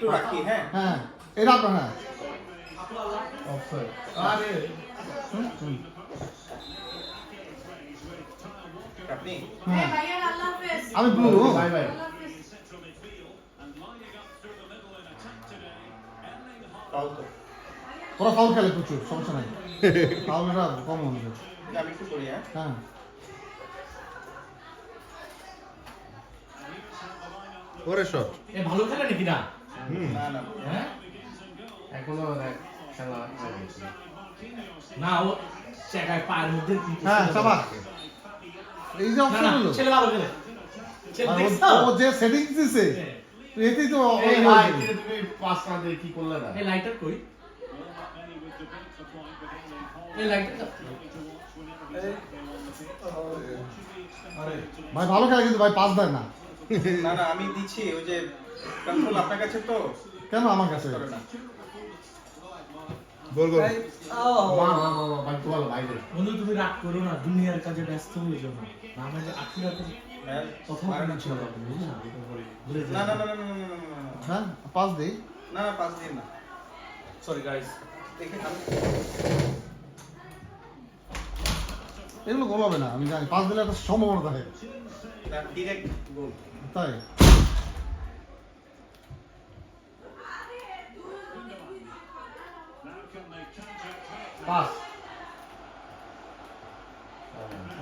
একটু রাখি হ্যাঁ হ্যাঁ এটা আপনার হ্যাঁ অফসাইড আরে আপনি হ্যাঁ ভাইয়া আল্লাহ হাফেজ আমি ব্লু বাই বাই আল্লাহ হাফেজ পাও তো ওরা ফাউল খেলে প্রচুর সমস্যা নাই ফাউলটা কম হবে আমি একটু করি হ্যাঁ হ্যাঁ ওরে শট এ ভালো খেলে নাকি না না না হ্যাঁ এখনো খেলা না ও চেকায় পায়ের মধ্যে কিন্তু হ্যাঁ সাবাস এই যে না অপশন না হলো ছেলে ভালো খেলে ছেলে আর দেখছো ও যে সেটিংস দিছে এতেই তো এই ভাই তুমি 5 রান দিয়ে কি করলে না এই লাইটার কই এই লাইটার আরে ভাই ভালো খেলে কিন্তু ভাই পাস দেয় না না না আমি দিচ্ছি ওই যে কন্ট্রোল আপনার কাছে তো কেন আমার কাছে করে না গোল গোল মা ভাই তো ভালো ভাই রে বন্ধু তুমি রাগ করো না দুনিয়ার কাজে ব্যস্ত হয়ে যাও না আমরা যে আখিরাতে হ্যাঁ কথা মারা বলছি না ছিল। বুঝলা ভুলে না যাও না না না না না, না, না, না। হ্যাঁ পাস দেই না না পাঁচ দিন না সরি গাইস দেখে আমি এগুলো গোল হবে না আমি জানি পাস দিলে একটা সম্ভাবনা থাকে ডিরেক্ট গোল তাই pass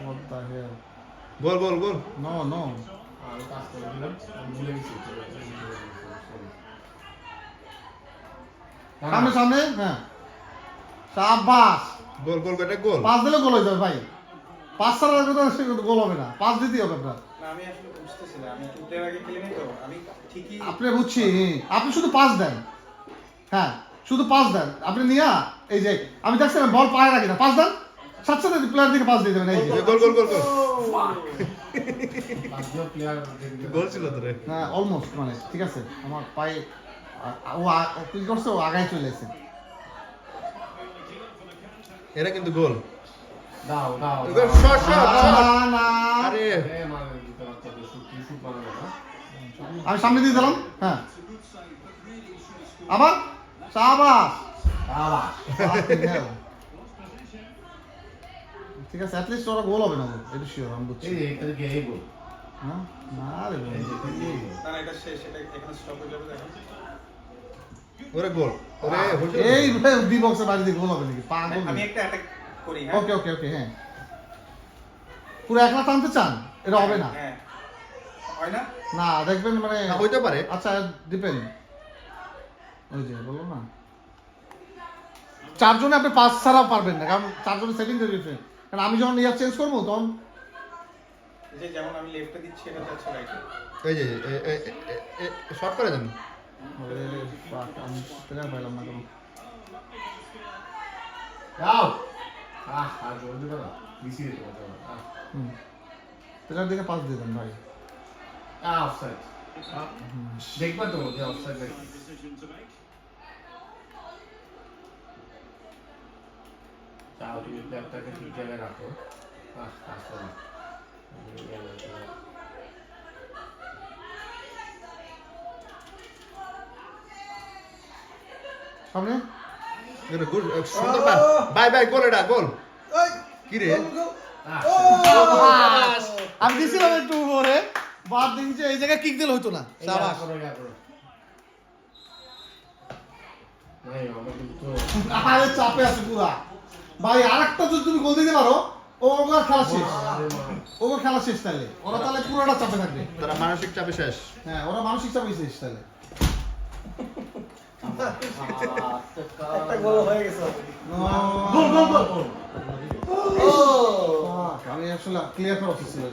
What the hell? Goal goal goal No, no. আমি পাস করে দিলাম আমি ভুলে গেছি সামনে সামনে হ্যাঁ সাবাস গোল গোল এটা গোল পাস দিলে গোল হয়ে যাবে ভাই পাস ছাড়া কথা সে গোল হবে না পাস দিতেই হবে আপনার না আমি আসলে বুঝতেছি না আমি টুটের আগে খেলিনি তো আমি ঠিকই আপনি বুঝছি আপনি শুধু পাস দেন হ্যাঁ শুধু পাস দেন আপনি নিয়া এই যে আমি দেখছিলাম বল পায়ে রাখি না পাস দেন সাথে সাথে প্লেয়ার দিকে পাস দিয়ে দেবেন এই যে গোল গোল গোল গোল পাস দিও প্লেয়ার গোল ছিল তো রে হ্যাঁ অলমোস্ট মানে ঠিক আছে আমার পায়ে ও কি করছে ও আগায় চলে এসেছে এটা কিন্তু গোল দাও দাও শট শট না না আরে এ মানে দিতে পারছো তো শুট মারো না আমি সামনে দিয়ে দিলাম হ্যাঁ আবার সাবাস বাবা Fucking hell. ঠিক আছে অ্যাটলিস্ট ওরা গোল হবে না এটা শিওর আমি বুঝছি এই এটা কি এই গোল হ্যাঁ না রে ভাই। এই যে এই গোল না না এটা শেষ এটা এখানে স্টপ হয়ে যাবে দেখেন ওরে গোল ওরে হইছে এই ডি বক্সের বাইরে দিয়ে গোল হবে নাকি পাগল আমি একটা অ্যাটাক করি হ্যাঁ ওকে ওকে ওকে হ্যাঁ পুরো একলা টানতে চান এটা হবে না হ্যাঁ হয় না না দেখবেন মানে না, হইতে পারে। আচ্ছা ডিপেন্ড ওই যে বললাম না চারজনে আপনি পাঁচ ছাড়াও পারবেন না কারণ চারজনের সেটিং ডিফারেন্ট কারণ আমি যখন ইয়ার চেঞ্জ করবো তখন যে যেমন আমি লেফটে দিচ্ছি এটা যাচ্ছে রাইটে এই যে শট করে দেন আরে fuck, আমি প্লেয়ার পাইলাম না কোনো দাও আর জোর দিবা না মিসি দিতে পারো প্লেয়ার দিকে পাস দিয়ে দেন ভাই অফসাইড দেখবা তো যে অফসাইড দেখি চাও তুমি প্লেয়ারটাকে ঠিক জায়গায় রাখো আসলে সামনে এটা গোল সুন্দর পাস বাই বাই গোল এটা গোল কি রে আমি দিছিলাম একটু উপরে বাদ দিন যে এই জায়গায় কিক দিলে হতো না সাবাস আরে চাপে আছে পুরা ভাই আরেকটা যদি তুমি গোল দিতে পারো ওগুলো খেলা শেষ ওগুলো খেলা শেষ তাহলে ওরা তাহলে পুরোটা চাপে থাকবে তারা মানসিক চাপে শেষ হ্যাঁ ওরা মানসিক চাপে শেষ তাহলে একটা গোল হয়ে গেছে গোল গোল গোল আমি আসলে ক্লিয়ার করা উচিত ছিল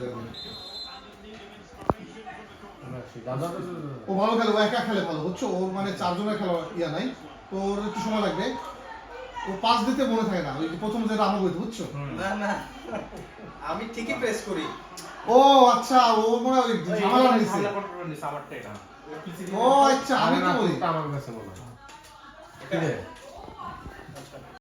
ও ভালো খেলে ও একা খেলে ভালো বুঝছো ওর মানে চারজনের খেলা ইয়া নাই তো ওর একটু সময় লাগবে ও পাস দিতে মনে থাকে না ওই যে প্রথম যেটা আমার বইতে বুঝছো না না আমি ঠিকই প্রেস করি ও আচ্ছা ও মনে হয় ওই ঝামেলা নিছে আমারটা এটা ও আচ্ছা আমি কি বলি আমার কাছে মনে হয় এটা